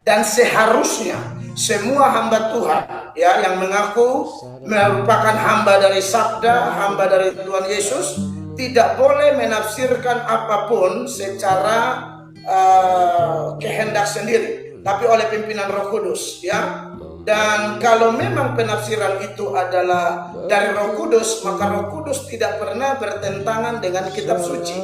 Dan seharusnya semua hamba Tuhan ya yang mengaku merupakan hamba dari sabda, hamba dari Tuhan Yesus, tidak boleh menafsirkan apapun secara kehendak sendiri, tapi oleh pimpinan Roh Kudus ya. Dan kalau memang penafsiran itu adalah dari Roh Kudus, maka Roh Kudus tidak pernah bertentangan dengan kitab suci.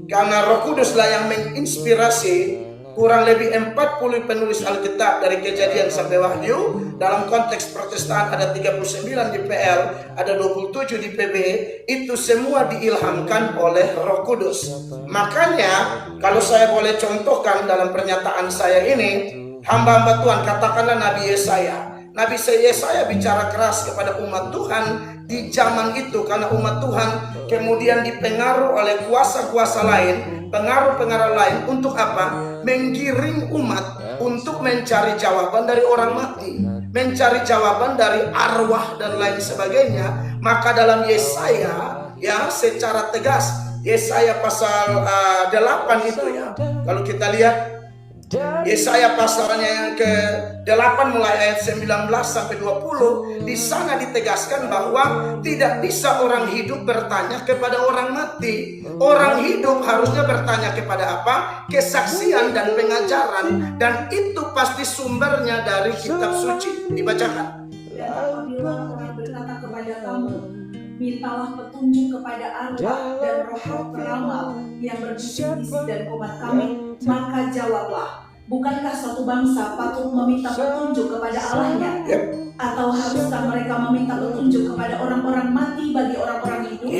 Karena Roh Kuduslah yang menginspirasi kurang lebih 40 penulis Alkitab dari Kejadian sampai Wahyu. Dalam konteks Protestan ada 39 di PL, ada 27 di PB. Itu semua diilhamkan oleh Roh Kudus. Makanya kalau saya boleh contohkan dalam pernyataan saya ini, hamba-hamba Tuhan, katakanlah Nabi Yesaya. Nabi Yesaya bicara keras kepada umat Tuhan di zaman itu, karena umat Tuhan kemudian dipengaruhi oleh kuasa-kuasa lain, pengaruh-pengaruh lain. Untuk apa? Menggiring umat untuk mencari jawaban dari orang mati, mencari jawaban dari arwah dan lain sebagainya. Maka dalam Yesaya ya secara tegas, Yesaya pasal 8 itu ya, kalau kita lihat Yesaya pasalnya yang ke-8 mulai ayat 19 sampai 20, di sana ditegaskan bahwa tidak bisa orang hidup bertanya kepada orang mati. Orang hidup harusnya bertanya kepada apa? Kesaksian dan pengajaran, dan itu pasti sumbernya dari kitab suci. Dibacakan. Dan apabila orang berkata kepada kamu, mintalah petunjuk kepada arwah dan roh-roh peramal yang berbisik-bisik dan komat kami, maka jawablah, bukankah suatu bangsa patut meminta petunjuk kepada Allahnya? Atau haruskah mereka meminta petunjuk kepada orang-orang mati bagi orang-orang hidup?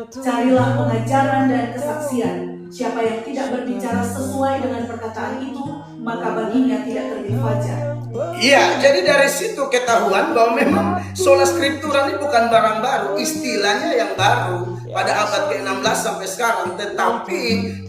Carilah pengajaran dan kesaksian. Siapa yang tidak berbicara sesuai dengan perkataan itu, maka baginya tidak terbit fajar. Iya, jadi dari situ ketahuan bahwa memang sola scriptura ini bukan barang baru, istilahnya yang baru pada abad ke-16 sampai sekarang. Tetapi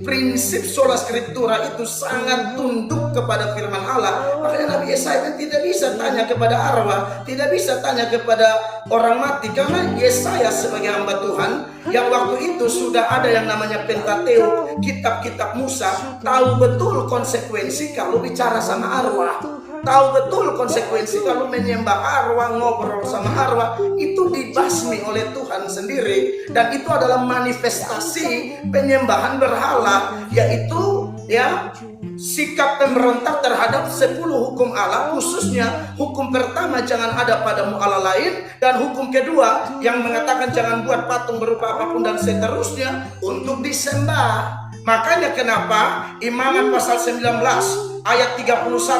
prinsip sola scriptura itu sangat tunduk kepada firman Allah. Makanya Nabi Yesaya tidak bisa tanya kepada arwah, tidak bisa tanya kepada orang mati, karena Yesaya sebagai hamba Tuhan yang waktu itu sudah ada yang namanya Pentateuk, kitab-kitab Musa, tahu betul konsekuensi kalau bicara sama arwah. Tahu betul konsekuensi kalau menyembah arwah, ngobrol sama arwah, itu dibasmi oleh Tuhan sendiri. Dan itu adalah manifestasi penyembahan berhala, yaitu ya sikap pemberontak terhadap 10 hukum Allah, khususnya hukum pertama jangan ada padamu Allah lain, dan hukum kedua yang mengatakan jangan buat patung berupa apapun dan seterusnya untuk disembah. Makanya kenapa Imamat pasal 19 ayat 31